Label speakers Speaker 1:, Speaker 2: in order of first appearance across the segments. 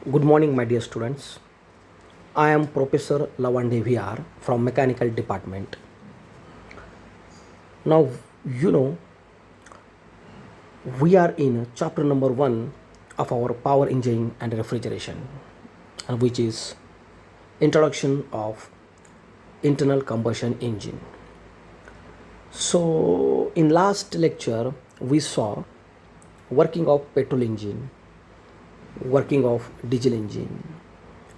Speaker 1: Good morning, my dear students. I am Professor Lavande VR from Mechanical Department. Now, you know, we are in chapter number 1 of our power engineering and refrigeration, and which is introduction of internal combustion engine. So, in last lecture, we saw working of petrol engine, working of diesel engine.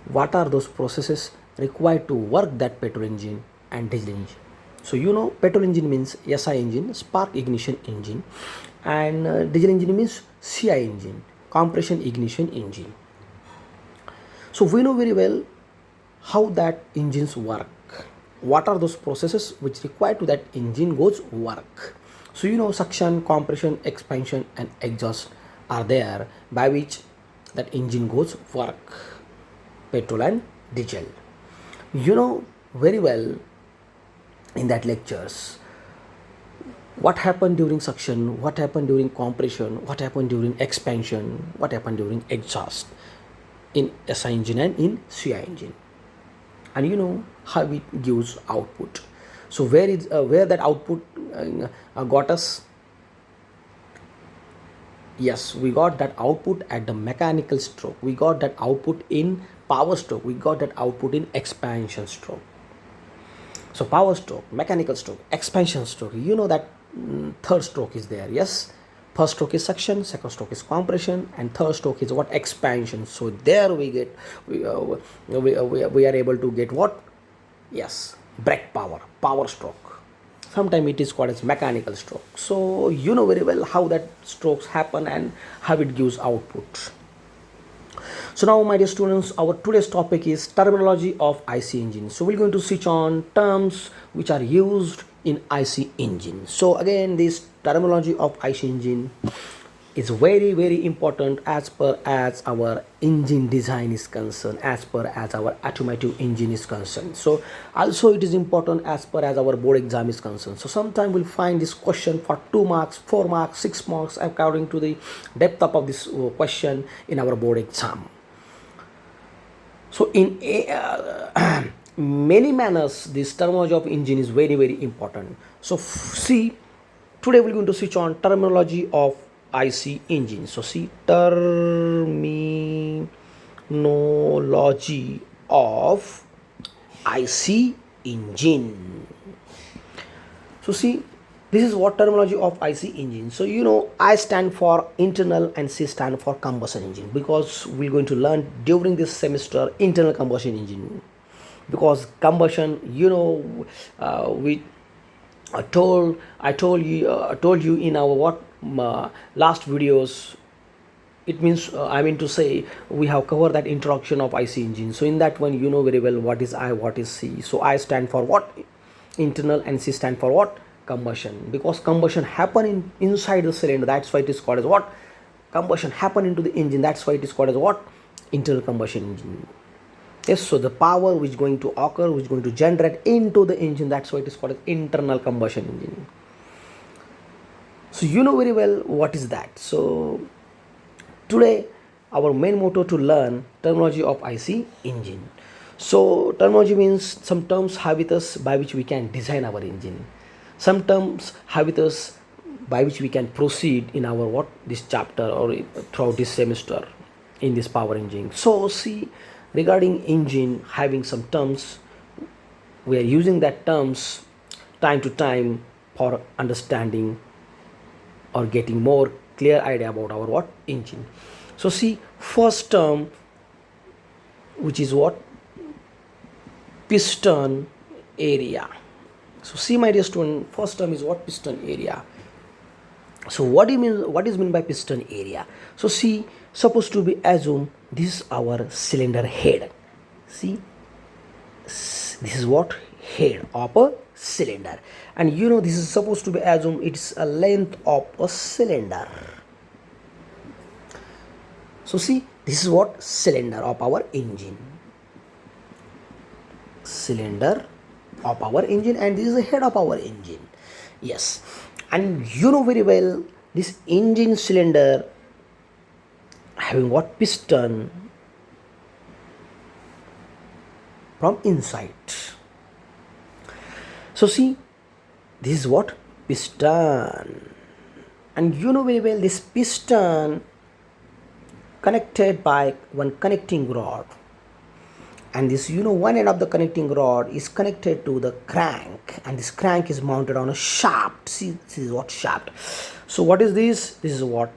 Speaker 1: What are those processes required to work that petrol engine and diesel engine? So petrol engine means SI engine, spark ignition engine, and diesel engine means CI engine, compression ignition engine. So we know very well how that engines work. What are those processes which require to that engine goes work? So suction, compression, expansion, and exhaust are there by which that engine goes work. Petrol and diesel. You know very well in that lectures what happened during suction, what happened during compression, what happened during expansion, what happened during exhaust in SI engine and in CI engine, and how it gives output. So where that output got us? Yes, we got that output at the mechanical stroke, we got that output in power stroke, we got that output in expansion stroke. So power stroke, mechanical stroke, expansion stroke, that third stroke is there. Yes, first stroke is suction, second stroke is compression, and third stroke is what? Expansion. So there we get we are able to get what? Yes, brake power stroke. Sometimes it is called as mechanical stroke. So you know very well how that strokes happen and how it gives output. So now, my dear students, our today's topic is terminology of IC engine. So we're going to switch on terms which are used in IC engine. So again, this terminology of IC engine is very very important as per as our engine design is concerned, as per as our automotive engine is concerned. So also it is important as per as our board exam is concerned. So sometimes we'll find this question for 2 marks, 4 marks, 6 marks according to the depth of this question in our board exam. So in many manners, this terminology of engine is very very important. So see, today we're going to switch on terminology of IC engine. So see, terminology of IC engine. So see, this is what terminology of IC engine. So I stand for internal and C stand for combustion engine, because we're going to learn during this semester internal combustion engine. Because combustion, we told you in our last videos. It means I mean to say, we have covered that introduction of IC engine. So in that one, you know very well what is I, what is C. So I stand for what? Internal, and C stand for what? Combustion. Because combustion happen inside the cylinder, that's why it is called as what? Combustion happen into the engine, that's why it is called as what? Internal combustion engine. Yes, so the power which is going to occur, which is going to generate into the engine, that's why it is called as internal combustion engine. So you know very well what is that. So today our main motto to learn terminology of IC engine. So terminology means some terms have with us by which we can design our engine. Some terms have with us by which we can proceed in our what? This chapter or throughout this semester in this power engine. So see, regarding engine having some terms, we are using that terms time to time for understanding or getting more clear idea about our what? Engine. So see, first term, which is what? Piston area. So see, my dear student, first term is what? Piston area. So what do you mean? What is meant by piston area? So see, supposed to be assume this is our cylinder head. See, this is what? Head of a cylinder, and this is supposed to be assume it's a length of a cylinder. So see, this is what? Cylinder of our engine. Cylinder of our engine, and this is the head of our engine. Yes, and you know very well this engine cylinder having what? Piston from inside. So see, this is what piston, and you know very well this piston connected by one connecting rod, and this one end of the connecting rod is connected to the crank, and this crank is mounted on a shaft. See, this is what shaft. So what is this? This is what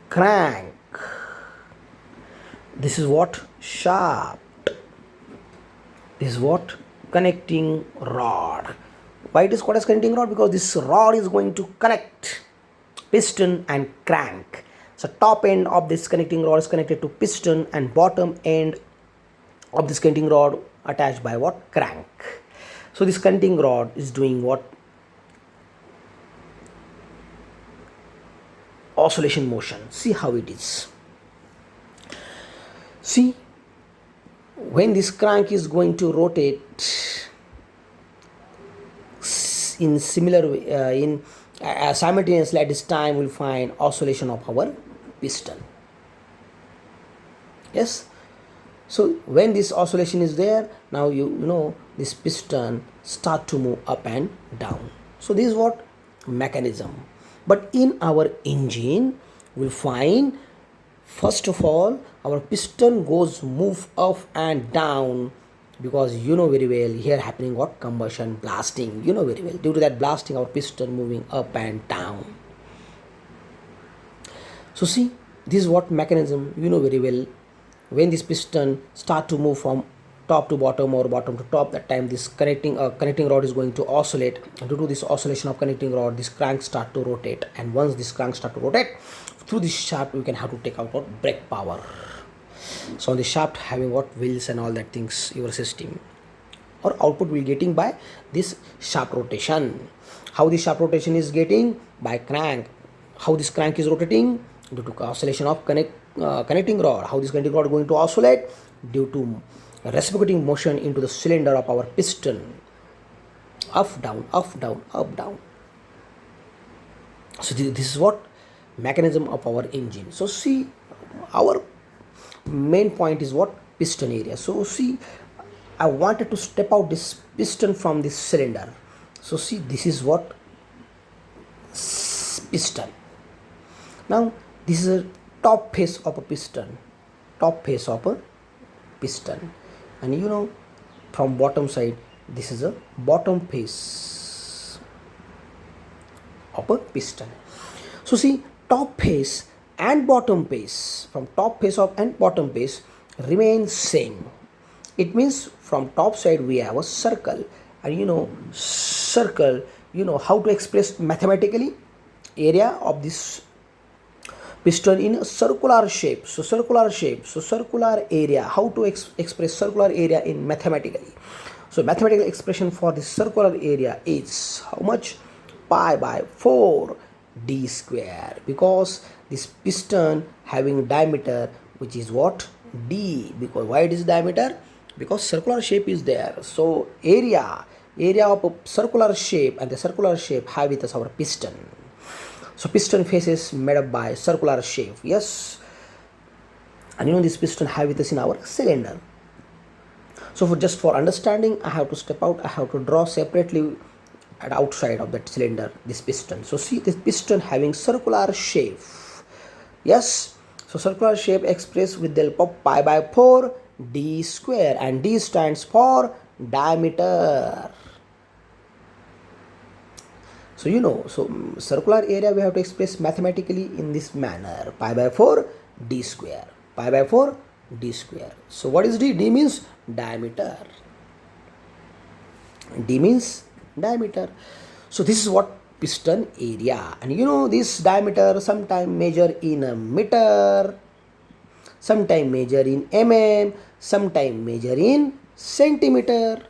Speaker 1: crank. This is what shaft. This is what connecting rod. Why it is called as connecting rod? Because this rod is going to connect piston and crank. So top end of this connecting rod is connected to piston, and bottom end of this connecting rod attached by what? Crank. So this connecting rod is doing what? Oscillation motion. See how it is. See, when this crank is going to rotate in similar way, simultaneously at this time we'll find oscillation of our piston. Yes. So when this oscillation is there, now you know this piston start to move up and down. So this is what mechanism. But in our engine we'll find, first of all, our piston goes move up and down, because you know very well here happening what? Combustion, blasting. You know very well, due to that blasting our piston moving up and down. So see, this is what mechanism. You know very well, when this piston start to move from top to bottom or bottom to top, that time this connecting rod is going to oscillate. And due to this oscillation of connecting rod, this crank start to rotate, and once this crank start to rotate, through this shaft we can have to take out what? Brake power. So on the shaft having what? Wheels and all that things, your system or output will getting by this shaft rotation. How the shaft rotation is getting? By crank. How this crank is rotating? Due to oscillation of connecting rod. How this connecting rod going to oscillate? Due to reciprocating motion into the cylinder of our piston. Up, down, up, down, up, down. So this is what mechanism of our engine. So see, our main point is what? Piston area. So see, I wanted to step out this piston from this cylinder. So see, this is what? Piston. Now this is a top face of a piston. Top face of a piston. And you know, from bottom side, this is a bottom face of a piston. So see, top face and bottom face, from top face of and bottom face remain same. It means from top side we have a circle, and you know circle, you know how to express mathematically area of this piston in a circular shape. So circular shape, so circular area, how to express circular area in mathematically. So mathematical expression for this circular area is how much? Pi by 4 d square, because this piston having diameter which is what? D. Because why it is diameter? Because circular shape is there. So area of a circular shape, and the circular shape have with us our piston. So piston face is made up by circular shape. Yes. And you know this piston have with us in our cylinder. So for understanding, I have to step out. I have to draw separately at outside of that cylinder this piston. So see, this piston having circular shape. Yes. So circular shape expressed with the help of pi by 4 d square, and d stands for diameter. So you know, so circular area we have to express mathematically in this manner: pi by 4 d square, pi by 4 d square. So what is d? D means diameter. D means diameter. So this is what piston area, and you know this diameter sometime measure in a meter, sometime measure in mm, sometime measure in centimeter.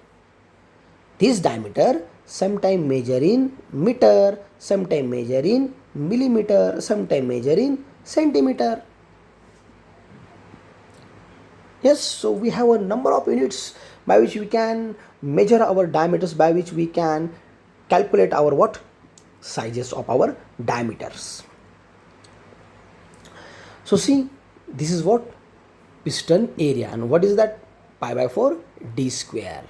Speaker 1: This diameter sometime measure in meter, sometime measure in millimeter, sometime measure in centimeter. Yes, so we have a number of units by which we can measure our diameters, by which we can calculate our what? Sizes of our diameters. So see, this is what? Piston area. And what is that? pi by 4 d square.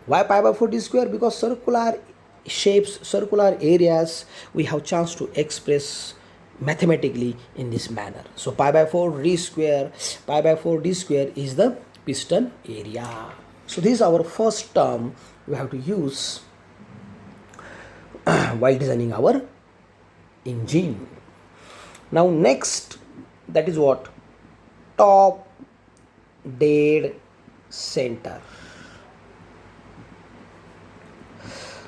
Speaker 1: Why pi by 4 d square? Because circular shapes, circular areas, we have chance to express mathematically in this manner. So pi by 4 d square, pi by 4 d square is the piston area. So this is our first term we have to use while designing our engine. Now next, that is what? Top dead center.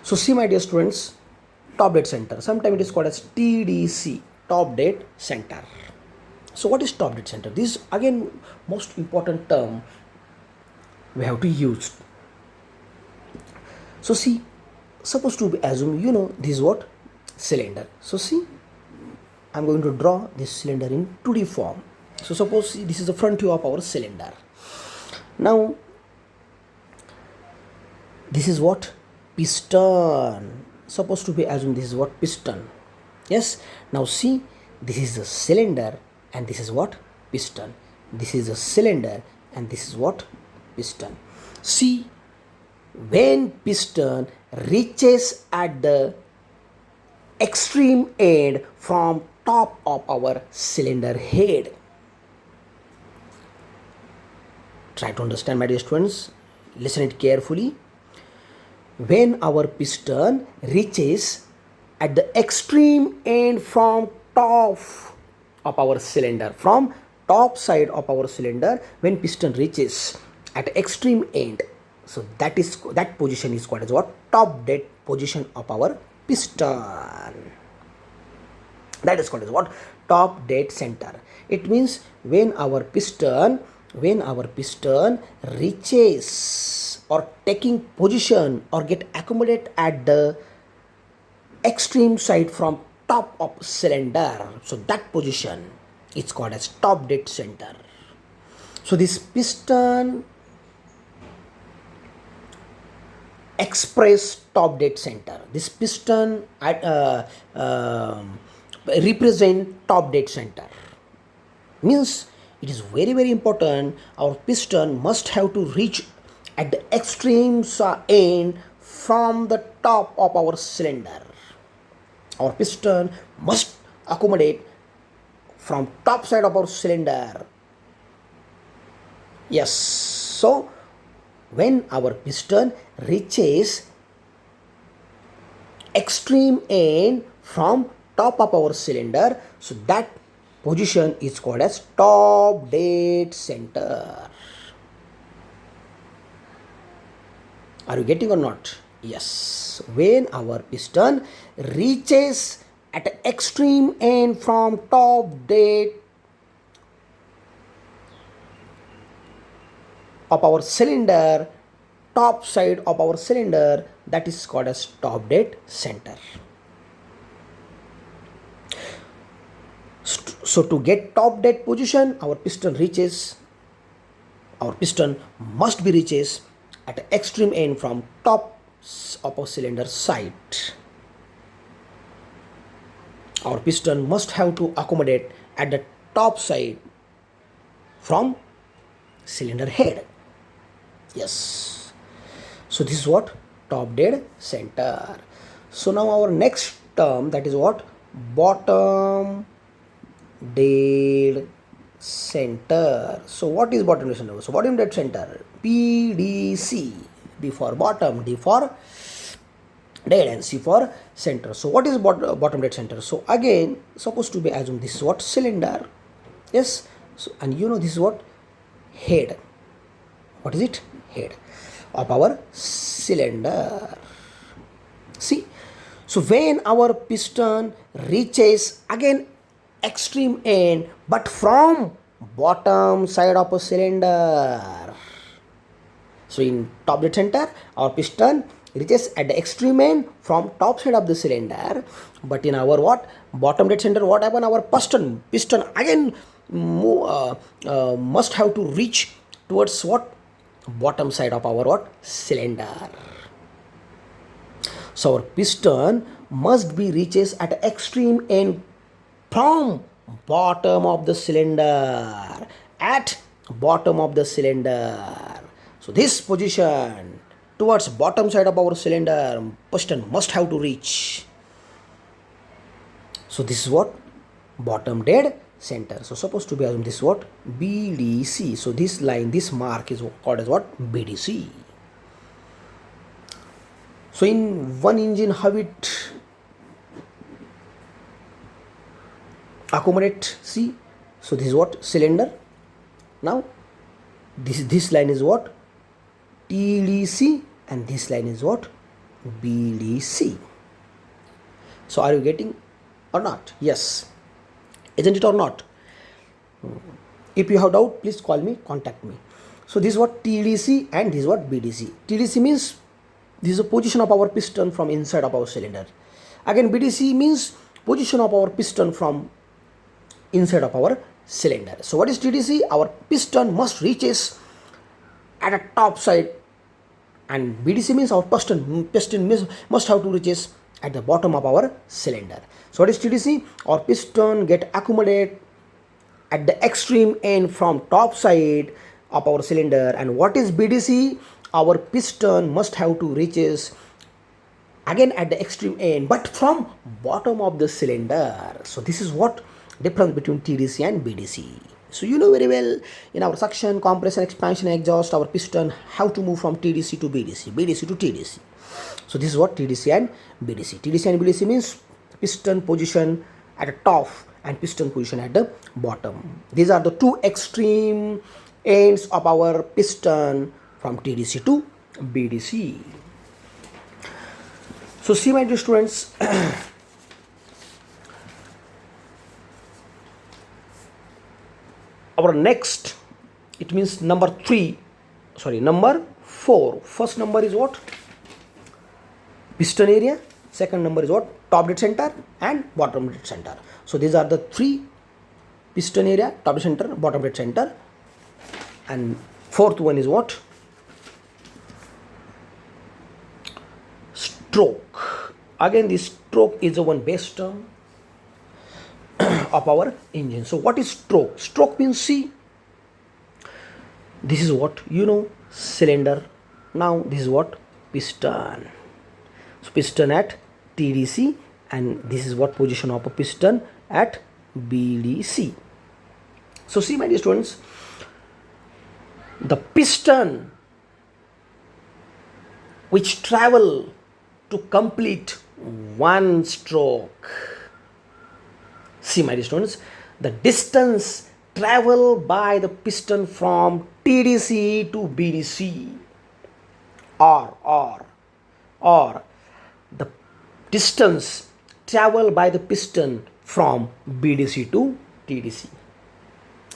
Speaker 1: So see my dear students, top dead center, sometimes it is called as TDC, top dead center. So what is top dead center? This is again most important term we have to use. So see, supposed to assume, you know, this is what? Cylinder. So see, I'm going to draw this cylinder in 2D form. So suppose see, this is the front view of our cylinder. Now this is what? Piston. Supposed to be assumed this is what? Piston. Yes. Now see, this is the cylinder and this is what? Piston. This is a cylinder and this is what? Piston. See, when piston reaches at the extreme end from top of our cylinder head. Try to understand, my dear students. Listen it carefully. When our piston reaches at the extreme end from top of our cylinder, from top side of our cylinder, when piston reaches at extreme end, so that position is called as what? Top dead position of our piston. That is called as what? Top dead center. It means when our piston reaches or taking position or get accommodated at the extreme side from top of cylinder, so that position is called as top dead center. So this piston express top dead center. This piston represent top dead center. Means it is very very important, our piston must have to reach at the extreme end from the top of our cylinder. Our piston must accommodate from top side of our cylinder. Yes. So when our piston reaches extreme end from top of our cylinder, so that position is called as top dead center. Are you getting or not? Yes. When our piston reaches at the extreme end from top dead of our cylinder, top side of our cylinder, that is called as top dead center. So to get top dead position, our piston must be reaches at the extreme end from top of our cylinder side. Our piston must have to accommodate at the top side from cylinder head. Yes. So this is what? Top dead center. So now our next term, that is what? Bottom dead center. So what is bottom dead center? So bottom dead center, PDC. B for bottom, D for dead, and C for center. So what is bottom dead center? So again, supposed to be assumed this is what? Cylinder. Yes. So and you know this is what? Head. What is it? Head of our cylinder. See, so when our piston reaches again extreme end, but from bottom side of a cylinder. So in top dead center, our piston reaches at the extreme end from top side of the cylinder, but in our what? Bottom dead center, what happen? Our piston again must have to reach towards what? Bottom side of our what? Cylinder. So our piston must be reaches at the extreme end from bottom of the cylinder, at bottom of the cylinder. So this position towards bottom side of our cylinder piston must have to reach. So this is what? Bottom dead center. So supposed to be assumed this is what? BDC. So this line, this mark is called as what? BDC. So in one engine, how it accommodate? See, so this is what? Cylinder. Now this line is what? TDC, and this line is what? BDC. So are you getting or not? Yes, isn't it or not? If you have doubt, please call me, contact me. So this is what TDC and this is what BDC. TDC means this is the position of our piston from inside of our cylinder. Again, BDC means position of our piston from inside of our cylinder. So what is TDC? Our piston must reaches at a top side, and BDC means our piston must have to reaches at the bottom of our cylinder. So what is TDC? Our piston get accommodated at the extreme end from top side of our cylinder. And what is BDC? Our piston must have to reaches again at the extreme end, but from bottom of the cylinder. So this is what difference between TDC and BDC. So you know very well, in our suction, compression, expansion, exhaust, our piston have to move from TDC to BDC, BDC to TDC. So this is what TDC and BDC. TDC and BDC means piston position at the top and piston position at the bottom. These are the two extreme ends of our piston from TDC to BDC. So see, my dear students, our next, it means number 4. First number is what? Piston area. Second number is what? Top dead center and bottom dead center. So these are the 3: piston area, top dead center, bottom dead center. And fourth one is what? Stroke. Again, this stroke is the one base term of our engine. So what is stroke? Stroke means, see, this is what, you know, cylinder. Now this is what? Piston. So piston at TDC, and this is what position of a piston at BDC. So see, my dear students, the piston which travel to complete one stroke. See, my dear students, the distance traveled by the piston from TDC to BDC, or the distance traveled by the piston from BDC to TDC.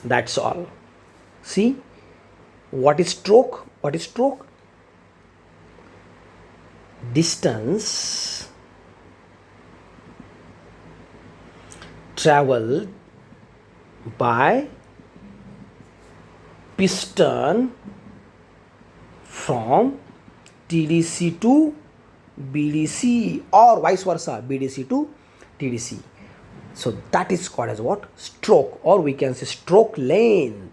Speaker 1: That's all. See, what is stroke? What is stroke? Distance traveled by piston from TDC to BDC, or vice versa, BDC to TDC. So that is called as what? Stroke, or we can say stroke length.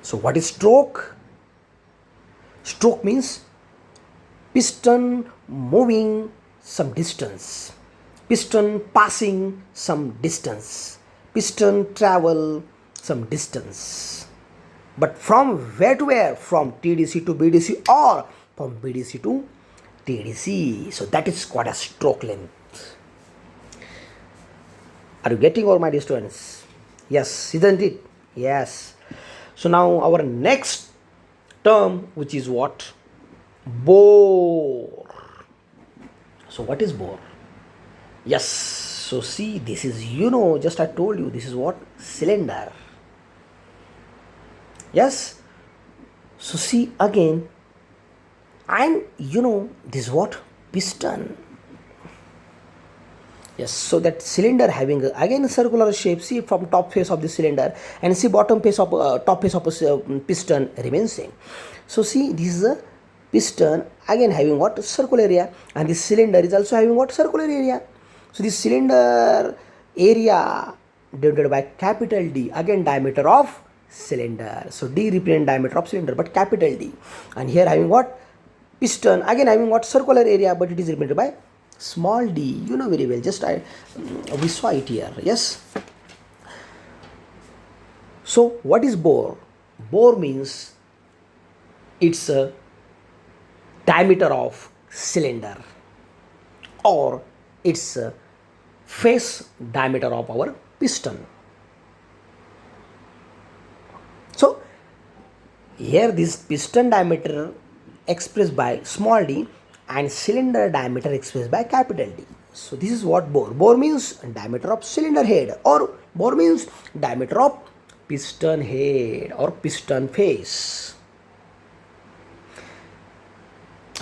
Speaker 1: So what is stroke? Stroke means piston moving some distance, piston passing some distance, piston travel some distance. But from where to where? From TDC to BDC, or from BDC to TDC. So that is called as stroke length. Are you getting all, my dear students? Yes, isn't it? Yes. So now our next term, which is what? Bore. So what is bore? Yes. So see, this is, you know, just I told you, this is what? Cylinder. Yes. So see again, and you know, this is what? Piston. Yes, so that cylinder having again a circular shape. See, from top face of the cylinder, and see bottom face of top face of a piston remains same. So see, this is a piston again having what? Circular area, and this cylinder is also having what? Circular area. So this cylinder area divided by capital D, again diameter of cylinder. So D represent diameter of cylinder, but capital D. And here having what? Piston, again having what? Circular area, but it is represented by small d. You know very well, just we saw it here. Yes. So what is bore? Bore means it's a diameter of cylinder, or it's a face diameter of our piston. So here this piston diameter expressed by small d and cylinder diameter expressed by capital D. So this is what bore. Bore means diameter of cylinder head, or bore means diameter of piston head or piston face.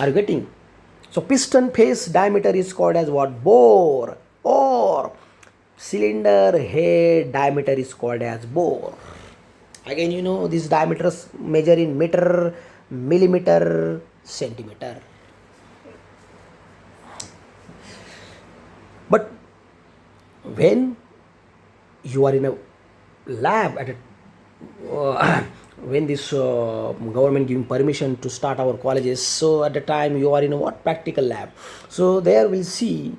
Speaker 1: Are you getting? So piston face diameter is called as what? Bore, or cylinder head diameter is called as bore. Again, you know, these diameters measure in meter, millimeter, centimeter. But when you are in a lab at a when this government giving permission to start our colleges, so at the time you are in a what? Practical lab. So there we'll see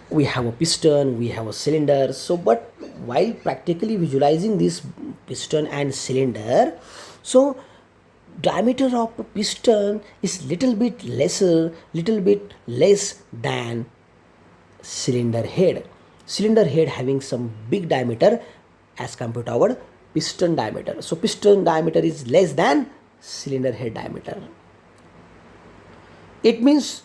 Speaker 1: we have a piston, we have a cylinder. So but while practically visualizing this piston and cylinder, so diameter of a piston is little bit less than cylinder head. Cylinder head having some big diameter as compared to our piston diameter. So piston diameter is less than cylinder head diameter. It means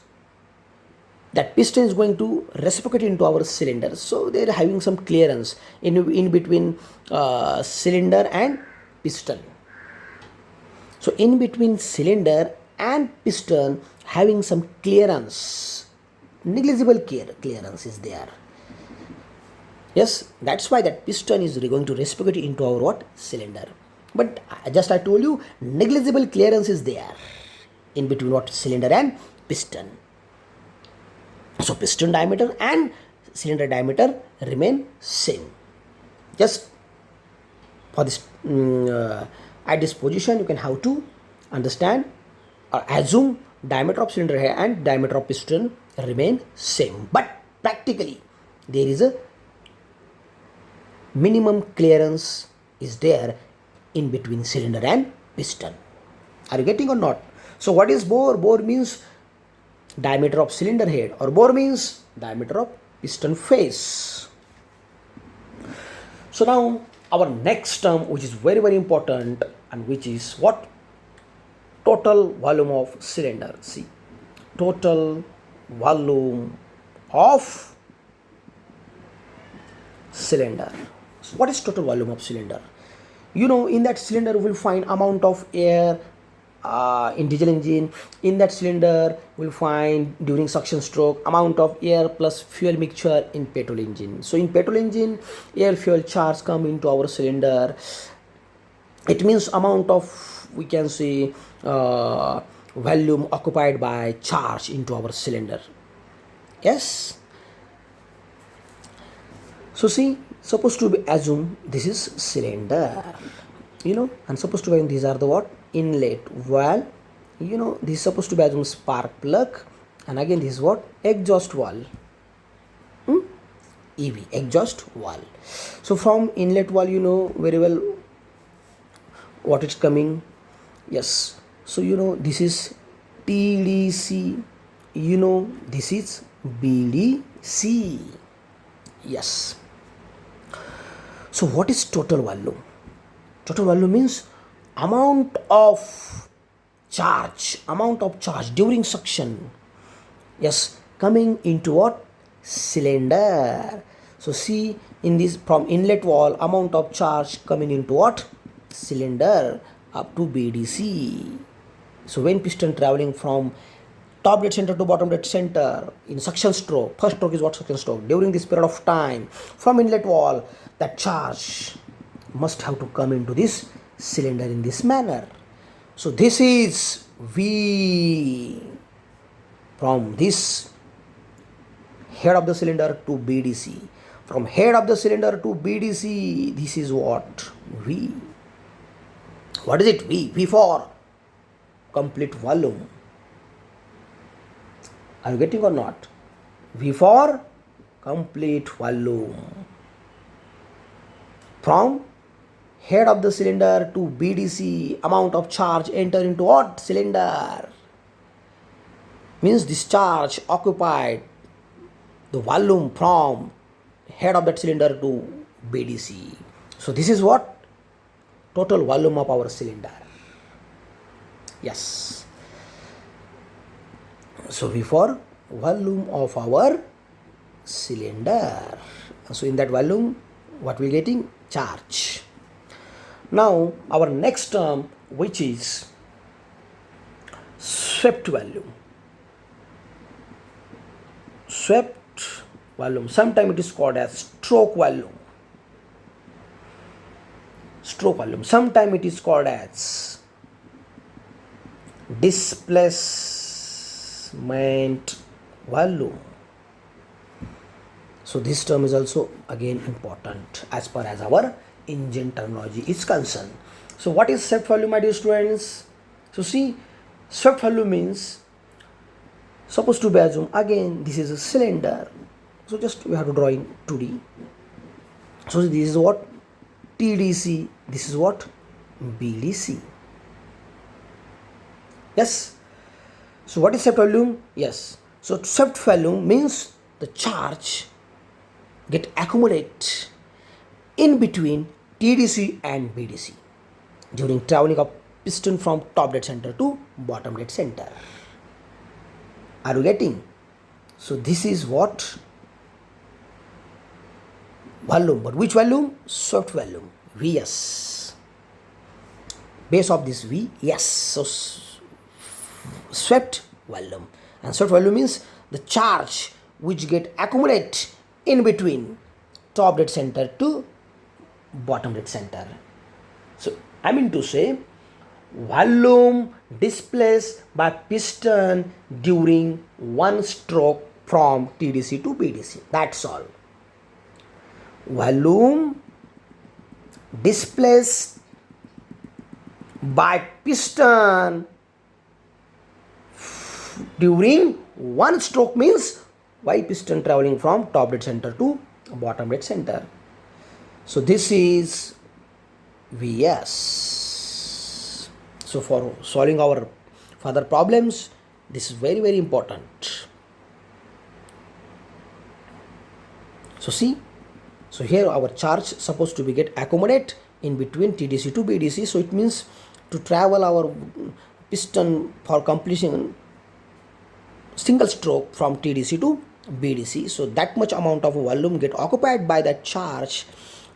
Speaker 1: that piston is going to reciprocate into our cylinder. So they are having some clearance in between cylinder and piston. So in between cylinder and piston having some clearance, negligible clearance is there. Yes, that's why that piston is going to reciprocate into our what? Cylinder. But just I told you, negligible clearance is there in between what? Cylinder and piston. So piston diameter and cylinder diameter remain same. Just for this at this position you can have to understand or assume diameter of cylinder head and diameter of piston remain same. But practically there is a minimum clearance is there in between cylinder and piston. Are you getting or not? So what is bore? Bore means diameter of cylinder head, or bore means diameter of piston face. So now our next term, which is very important, and which is what? Total volume of cylinder. See, total volume of cylinder. So what is total volume of cylinder? You know, in that cylinder we will find amount of air in diesel engine. In that cylinder we'll find during suction stroke amount of air plus fuel mixture in petrol engine. So in petrol engine, air fuel charge come into our cylinder. It means amount of, we can say, volume occupied by charge into our cylinder. Yes. So see, supposed to be assume this is cylinder, you know, and supposed to be these are the what? Inlet valve. You know, this is supposed to be assume spark plug, and again this is what? Exhaust valve. EV, exhaust valve. So from inlet valve you know very well what it's coming. Yes. So you know this is TDC, you know this is BDC. Yes. So what is total volume? Total volume means amount of charge during suction. Yes, coming into what? Cylinder. So see, in this from inlet valve amount of charge coming into what? Cylinder up to BDC. So when piston traveling from top dead center to bottom dead center in suction stroke, first stroke is what? Suction stroke. During this period of time from inlet valve, that charge must have to come into this cylinder in this manner. So this is V, from this head of the cylinder to BDC. from head of the cylinder to BDC, this is what? V. What is it? V. V for complete volume. Are you getting or not? V for complete volume. From head of the cylinder to BDC, amount of charge enter into what? Cylinder. Means this charge occupied the volume from head of that cylinder to BDC. So this is what? Total volume of our cylinder. Yes. So V for volume of our cylinder. So in that volume, what we getting? Charge. Now our next term, which is swept volume. Swept volume. Sometimes it is called as stroke volume. Stroke volume. Sometimes it is called as displacement volume. So this term is also again important as far as our engine terminology is concerned. So what is swept volume, my dear students? So see, swept volume means, suppose to be assume again this is a cylinder. So just we have to draw in 2D. So this is what? TDC. This is what? BDC. Yes. So what is swept volume? Yes. So swept volume means the charge get accumulate in between TDC and BDC during traveling of piston from top dead center to bottom dead center. Are you getting? So this is what? Volume. But which volume? Swept volume. Vs. Base of this V, yes. So swept volume. And swept volume means the charge which get accumulate in between top dead center to bottom dead center. So I mean to say, volume displaced by piston during one stroke from TDC to BDC. That's all. Volume displaced by piston during one stroke means Y piston traveling from top dead center to bottom dead center. So this is Vs. So for solving our further problems, this is very, very important. So see, so here our charge supposed to be get accommodate in between TDC to BDC. So it means to travel our piston for completion single stroke from TDC to BDC. So that much amount of volume get occupied by that charge,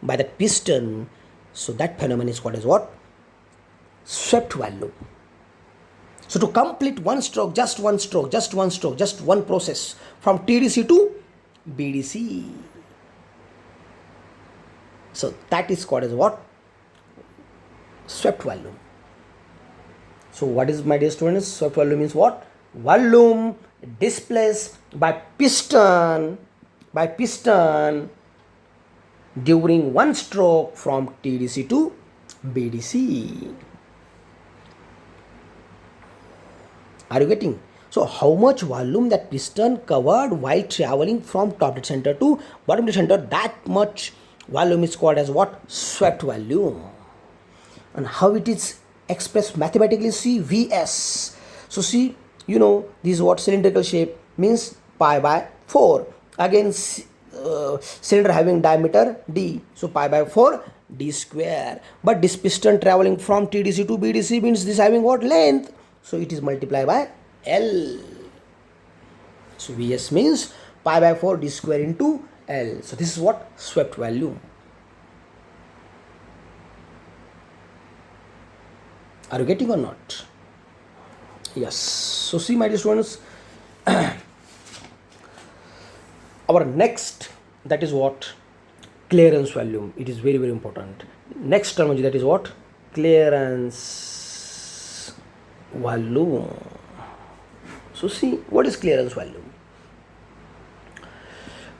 Speaker 1: by that piston. So that phenomenon is called as what? Swept volume. So to complete one stroke, just one stroke, just one stroke, just one process from TDC to BDC. So that is called as what? Swept volume. So what is, my dear students? Swept volume means what? Volume displaced by piston during one stroke from TDC to BDC. Are you getting? So how much volume that piston covered while traveling from top dead center to bottom dead center, that much volume is called as what? Swept volume. And how it is expressed mathematically? See, Vs. So see, you know, this is what? Cylindrical shape means pi by 4. Again, cylinder having diameter d, so pi by 4 d square. But this piston traveling from TDC to BDC means this having what? Length, so it is multiplied by L. So Vs means pi by 4 d square into L. So this is what? Swept volume. Are you getting or not? Yes. So see, my dear students, our next, that is what? Clearance volume. It is very, very important. Next terminology, that is what? Clearance volume. So see, what is clearance volume?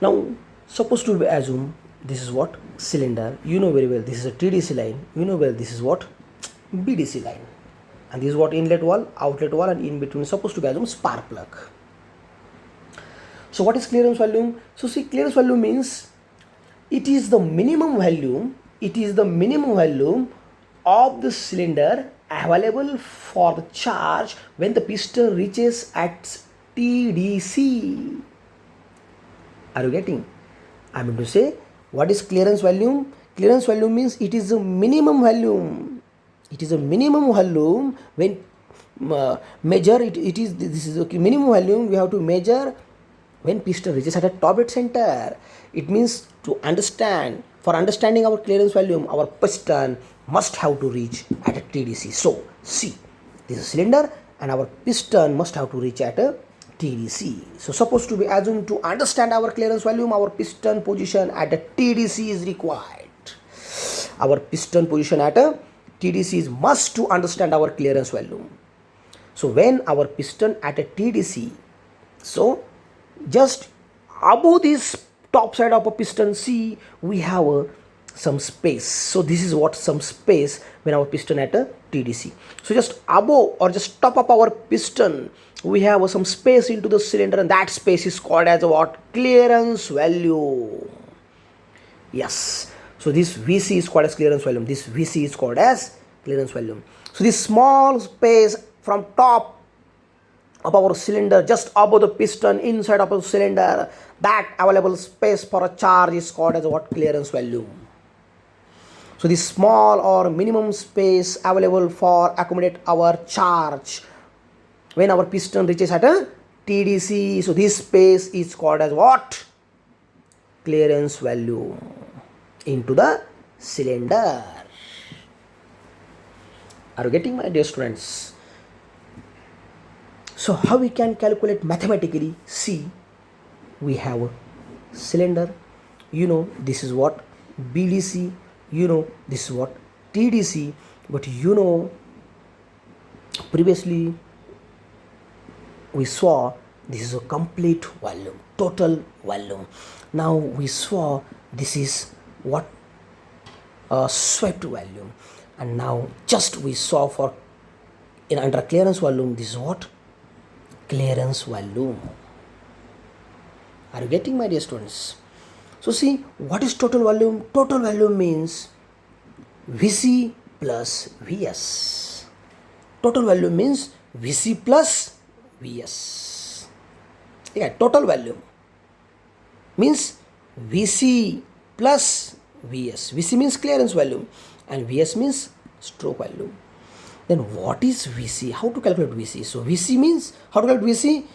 Speaker 1: Now Suppose to assume this is what cylinder, you know very well this is a TDC line, you know well this is what BDC line, and this is what inlet wall, outlet wall, and in between supposed to be assume spark plug. So what is clearance volume? So see, clearance volume means it is the minimum volume, it is the minimum volume of the cylinder available for the charge when the piston reaches at TDC. Are you getting? I mean to say, what is clearance volume? Clearance volume means it is the minimum volume. It is a minimum volume when measure it is this is okay, minimum volume we have to measure when piston reaches at a top dead center. It means to understand, for understanding our clearance volume, our piston must have to reach at a TDC. So see, this is a cylinder and our piston must have to reach at a TDC. So supposed to be assumed to understand our clearance volume, our piston position at a TDC is required. Our piston position at a TDC is must to understand our clearance volume. So when our piston at a TDC, so just above this top side of a piston C, we have some space. So this is what some space when our piston at a TDC. So just above or just top of our piston, we have some space into the cylinder, and that space is called as what? Clearance volume. Yes. So this VC is called as clearance volume. This VC is called as clearance volume. So this small space from top of our cylinder, just above the piston, inside of the cylinder, that available space for a charge is called as what? Clearance volume. So this small or minimum space available for accommodate our charge when our piston reaches at a TDC. So this space is called as what? Clearance volume into the cylinder. Are you getting, my dear students? So how we can calculate mathematically? See, we have a cylinder, you know this is what BDC, you know this is what TDC, but you know previously we saw this is a complete volume, total volume. Now we saw this is what swept volume, and now just we saw for in under clearance volume, this is what? Clearance volume. Are you getting, my dear students? So see, what is total volume? Total volume means VC plus VS. Total volume means VC plus VS. Yeah, total volume means VC plus VS. VC means clearance volume and VS means stroke volume. Then what is VC? How to calculate VC? So VC means, how to calculate VC?